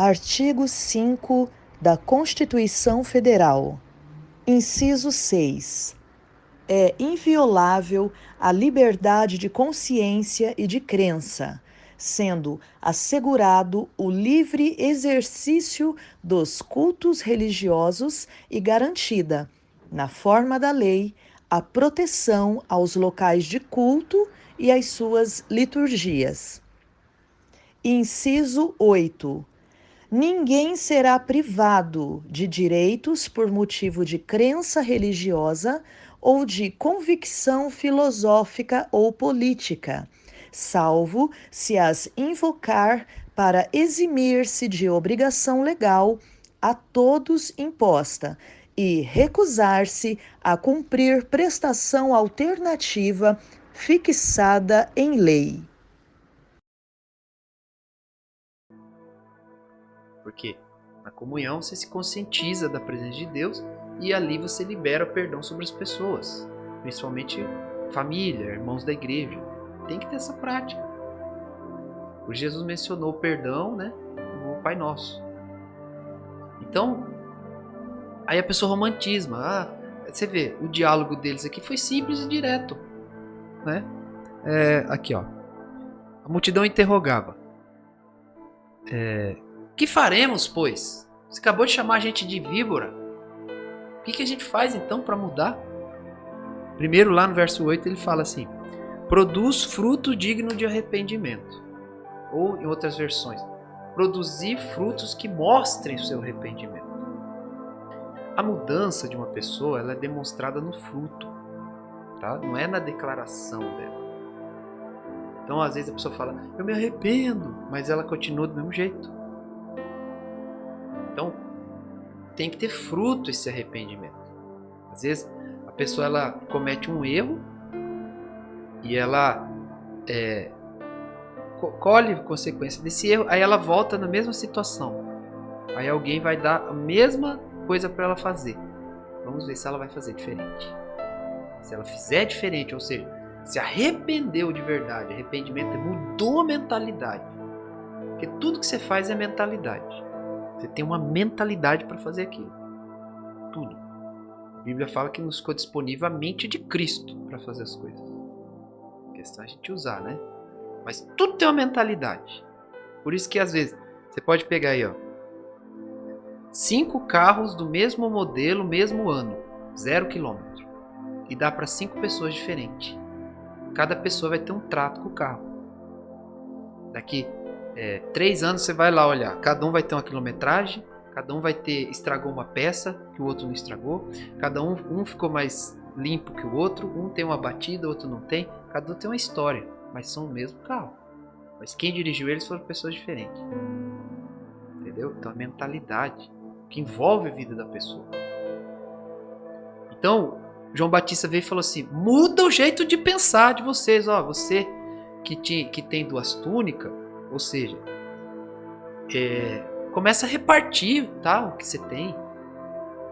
Artigo 5 da Constituição Federal. Inciso 6. É inviolável a liberdade de consciência e de crença, sendo assegurado o livre exercício dos cultos religiosos e garantida, na forma da lei, a proteção aos locais de culto e às suas liturgias. Inciso 8. Ninguém será privado de direitos por motivo de crença religiosa ou de convicção filosófica ou política, salvo se as invocar para eximir-se de obrigação legal a todos imposta e recusar-se a cumprir prestação alternativa fixada em lei. Porque na comunhão você se conscientiza da presença de Deus e ali você libera o perdão sobre as pessoas, principalmente família, irmãos da igreja. Tem que ter essa prática. O Jesus mencionou o perdão, né, no Pai Nosso. Então, aí a pessoa romantisma. Você vê, o diálogo deles aqui foi simples e direto, né? Aqui, ó. A multidão interrogava. Que faremos, pois? Você acabou de chamar a gente de víbora. O que a gente faz então para mudar? Primeiro, lá no verso 8, ele fala assim: produz fruto digno de arrependimento. Ou, em outras versões, produzir frutos que mostrem o seu arrependimento. A mudança de uma pessoa ela é demonstrada no fruto, tá? Não é na declaração dela. Então, às vezes a pessoa fala, eu me arrependo, mas ela continua do mesmo jeito. Então, tem que ter fruto esse arrependimento. Às vezes, a pessoa ela comete um erro e ela colhe a consequência desse erro, aí ela volta na mesma situação. Aí alguém vai dar a mesma coisa para ela fazer. Vamos ver se ela vai fazer diferente. Se ela fizer diferente, ou seja, se arrependeu de verdade, arrependimento mudou a mentalidade. Porque tudo que você faz é mentalidade. Você tem uma mentalidade para fazer aquilo. Tudo. A Bíblia fala que nos ficou disponível a mente de Cristo para fazer as coisas. A questão é a gente usar, né? Mas tudo tem uma mentalidade. Por isso que às vezes você pode pegar aí, ó, 5 carros do mesmo modelo, mesmo ano, 0 km. E dá para 5 pessoas diferentes. Cada pessoa vai ter um trato com o carro. Daqui 3 anos você vai lá olhar. Cada um vai ter uma quilometragem. Cada um vai ter, estragou uma peça que o outro não estragou. Cada um ficou mais limpo que o outro. Um tem uma batida, o outro não tem. Cada um tem uma história. Mas são o mesmo carro. Mas quem dirigiu eles foram pessoas diferentes. Entendeu? Então a mentalidade que envolve a vida da pessoa. Então, João Batista veio e falou assim, muda o jeito de pensar de vocês. Ó, você que tem 2 túnicas, ou seja, começa a repartir, tá, o que você tem.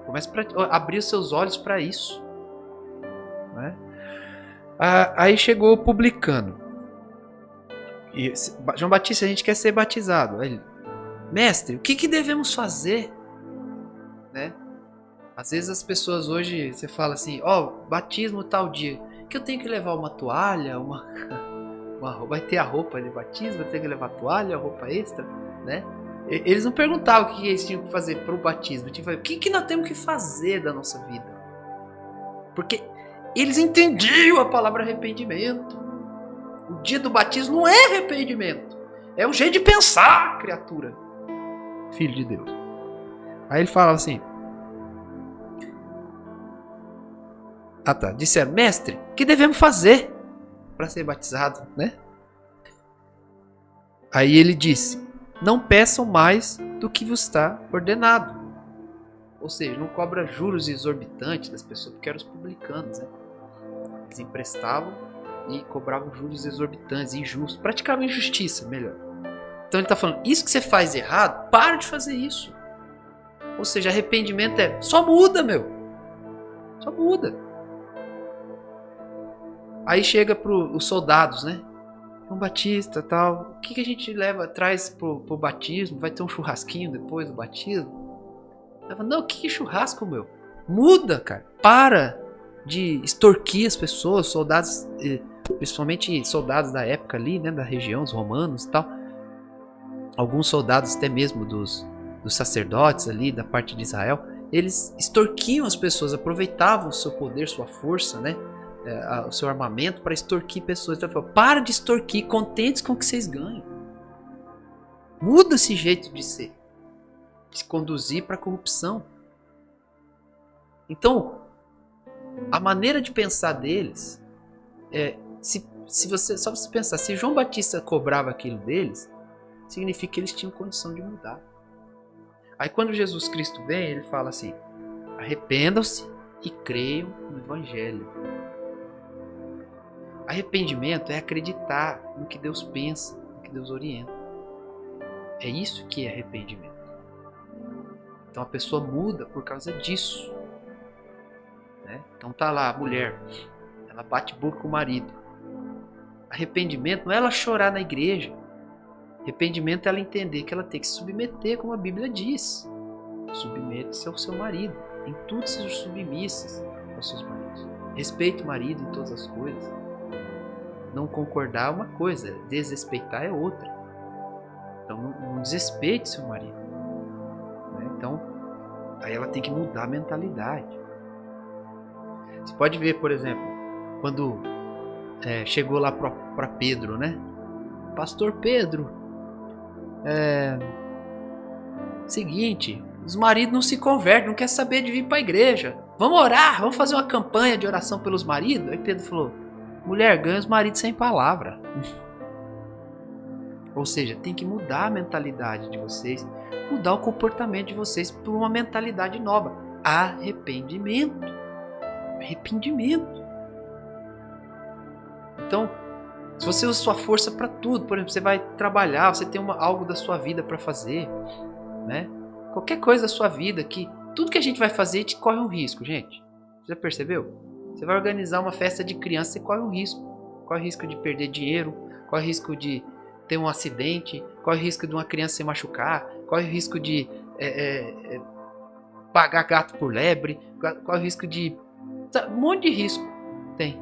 Começa a abrir os seus olhos para isso. Né? Aí chegou o publicano. E João Batista, a gente quer ser batizado. Aí ele, mestre, o que devemos fazer? Né? Às vezes as pessoas hoje, você fala assim, batismo tal dia, que eu tenho que levar uma toalha, vai ter a roupa de batismo, vai ter que levar toalha, roupa extra, né? Eles não perguntavam o que eles tinham que fazer para o batismo, tipo, o que nós temos que fazer da nossa vida? Porque eles entendiam a palavra arrependimento. O dia do batismo não é arrependimento, é um jeito de pensar, criatura, filho de Deus. Aí ele fala assim, disseram, mestre, o que devemos fazer para ser batizado, né? Aí ele disse, não peçam mais do que vos está ordenado. Ou seja, não cobra juros exorbitantes das pessoas, porque eram os publicanos, né? Eles emprestavam e cobravam juros exorbitantes, injustos, praticavam injustiça, melhor. Então ele está falando, isso que você faz errado, para de fazer isso. Ou seja, arrependimento só muda, meu. Só muda. Aí chega para os soldados, né? João Batista, tal. O que a gente traz pro batismo? Vai ter um churrasquinho depois do batismo? Ela fala, não, que churrasco, meu? Muda, cara. Para de extorquir as pessoas, soldados, principalmente soldados da época ali, né, da região, os romanos e tal. Alguns soldados até mesmo dos sacerdotes ali, da parte de Israel, eles extorquiam as pessoas, aproveitavam o seu poder, sua força, né? O seu armamento para extorquir pessoas. Então, para de extorquir, contentes com o que vocês ganham. Muda esse jeito de ser, de se conduzir para a corrupção. Então, a maneira de pensar deles se você só você pensar, se João Batista cobrava aquilo deles, significa que eles tinham condição de mudar. Aí quando Jesus Cristo vem, ele fala assim: arrependam-se e creiam no Evangelho. Arrependimento é acreditar no que Deus pensa, no que Deus orienta. É isso que é arrependimento. Então a pessoa muda por causa disso. Né? Então tá lá a mulher, ela bate boca com o marido. Arrependimento não é ela chorar na igreja. Arrependimento é ela entender que ela tem que se submeter, como a Bíblia diz. Submeta-se ao seu marido. Em tudo sejam submissas aos seus maridos. Respeite o marido em todas as coisas. Não concordar é uma coisa, desrespeitar é outra. Então não desrespeite seu marido. Né? Então, aí ela tem que mudar a mentalidade. Você pode ver, por exemplo, quando chegou lá para Pedro, né? Pastor Pedro, seguinte, os maridos não se convertem, não quer saber de vir para a igreja. Vamos orar, vamos fazer uma campanha de oração pelos maridos? Aí Pedro falou: mulher, ganha os maridos sem palavra. Ou seja, tem que mudar a mentalidade de vocês, mudar o comportamento de vocês por uma mentalidade nova. Arrependimento. Arrependimento. Então, se você usa sua força para tudo, por exemplo, você vai trabalhar, você tem algo da sua vida para fazer, né? Qualquer coisa da sua vida, tudo que a gente vai fazer, a gente corre um risco, gente. Você já percebeu? Você vai organizar uma festa de criança, você corre um risco. Corre o risco de perder dinheiro, corre o risco de ter um acidente, corre o risco de uma criança se machucar, corre o risco de pagar gato por lebre, corre o risco de... um monte de risco tem.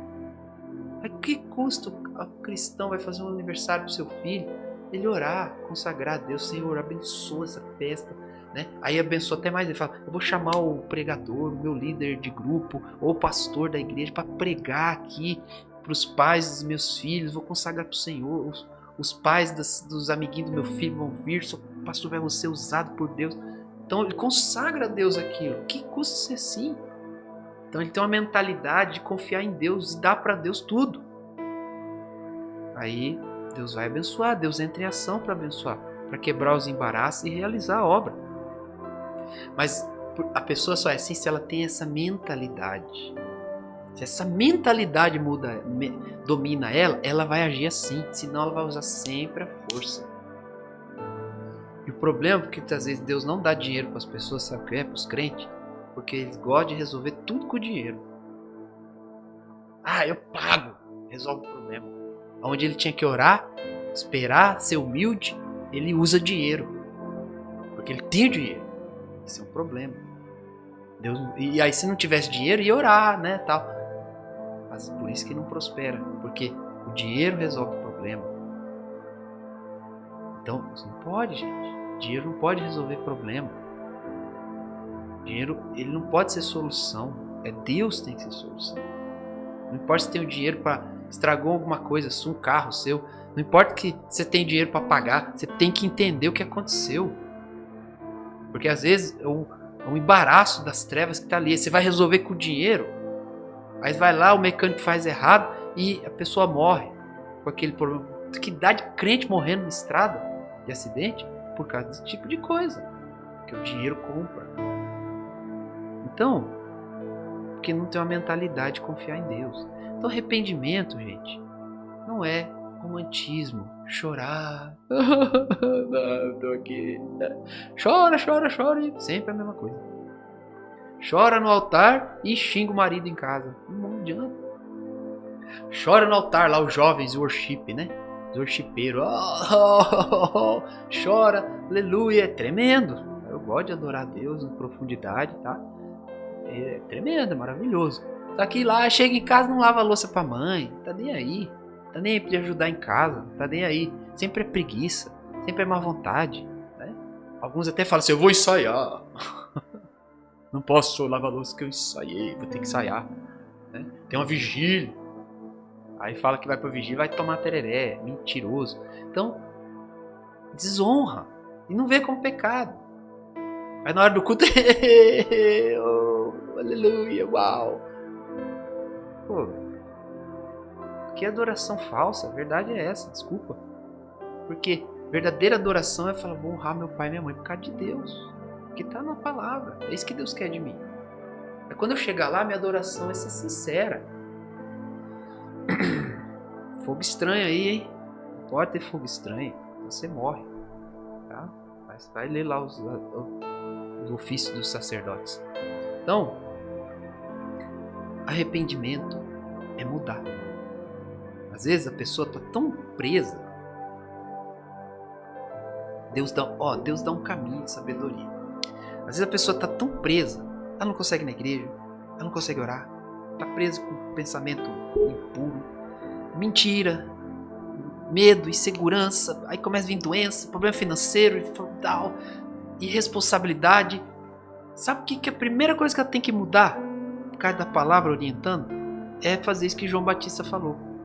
Mas que custa o cristão vai fazer um aniversário pro seu filho? Ele orar, consagrar a Deus, Senhor, abençoa essa festa. Né? Aí abençoa até mais, ele fala: eu vou chamar o pregador, o meu líder de grupo, ou o pastor da igreja para pregar aqui para os pais dos meus filhos, vou consagrar para o Senhor, os pais dos amiguinhos do meu filho vão vir, o pastor vai ser usado por Deus. Então ele consagra a Deus aquilo. Que custa ser assim? Então ele tem uma mentalidade de confiar em Deus e dar para Deus tudo. Aí Deus vai abençoar, Deus entra em ação para abençoar, para quebrar os embaraços e realizar a obra. Mas a pessoa só é assim se ela tem essa mentalidade. Se essa mentalidade domina ela, ela vai agir assim. Senão ela vai usar sempre a força. E o problema é que muitas vezes Deus não dá dinheiro para as pessoas, sabe o que é? Para os crentes. Porque eles gostam de resolver tudo com o dinheiro. Eu pago. Resolve o problema. Onde ele tinha que orar, esperar, ser humilde, ele usa dinheiro. Porque ele tem o dinheiro. Esse é um problema. Deus, e aí se não tivesse dinheiro, ia orar, né, tal. Mas por isso que não prospera. Porque o dinheiro resolve o problema. Então, isso não pode, gente. Dinheiro não pode resolver problema. Dinheiro, ele não pode ser solução. É Deus que tem que ser solução. Não importa se tem o dinheiro para... estragou alguma coisa, um carro seu. Não importa que você tem dinheiro para pagar. Você tem que entender o que aconteceu. Porque às vezes é um embaraço das trevas que está ali. Você vai resolver com o dinheiro. Aí vai lá, o mecânico faz errado e a pessoa morre com aquele problema. Que dá de crente morrendo na estrada de acidente por causa desse tipo de coisa. Que o dinheiro compra. Então, porque não tem uma mentalidade de confiar em Deus. Então arrependimento, gente, não é romantismo, chorar. Não, tô aqui. Chora, chora, chora. Sempre a mesma coisa. Chora no altar e xinga o marido em casa. Não adianta. Chora no altar lá, os jovens worship, né? Os worshipeiros, chora, aleluia, é tremendo. Eu gosto de adorar a Deus em profundidade, tá? É tremendo, é maravilhoso. Só que lá, chega em casa, não lava a louça pra mãe, tá nem aí. Tá nem aí pra ajudar em casa, tá nem aí. Sempre é preguiça, sempre é má vontade, né? Alguns até falam assim, eu vou ensaiar. Não posso lavar a louça que eu ensaiei, vou ter que ensaiar, né? Tem uma vigília. Aí fala que vai pra vigília, vai tomar tereré, mentiroso. Então, desonra. E não vê como pecado. Aí na hora do culto, oh, aleluia, uau. Pô, que adoração falsa, a verdade é essa, desculpa. Porque verdadeira adoração é falar, vou honrar meu pai e minha mãe por causa de Deus. Que tá na palavra, é isso que Deus quer de mim. É quando eu chegar lá, minha adoração é ser sincera. Fogo estranho aí, hein? Não pode ter fogo estranho, você morre. Tá? Mas vai ler lá os ofícios dos sacerdotes. Então, arrependimento é mudar. Às vezes a pessoa está tão presa. Deus dá um caminho de sabedoria. Às vezes a pessoa está tão presa, ela não consegue ir na igreja, ela não consegue orar, está presa com pensamento impuro, mentira, medo, insegurança, aí começa a vir doença, problema financeiro, irresponsabilidade. Sabe o que é a primeira coisa que ela tem que mudar, por causa da palavra orientando? É fazer isso que João Batista falou.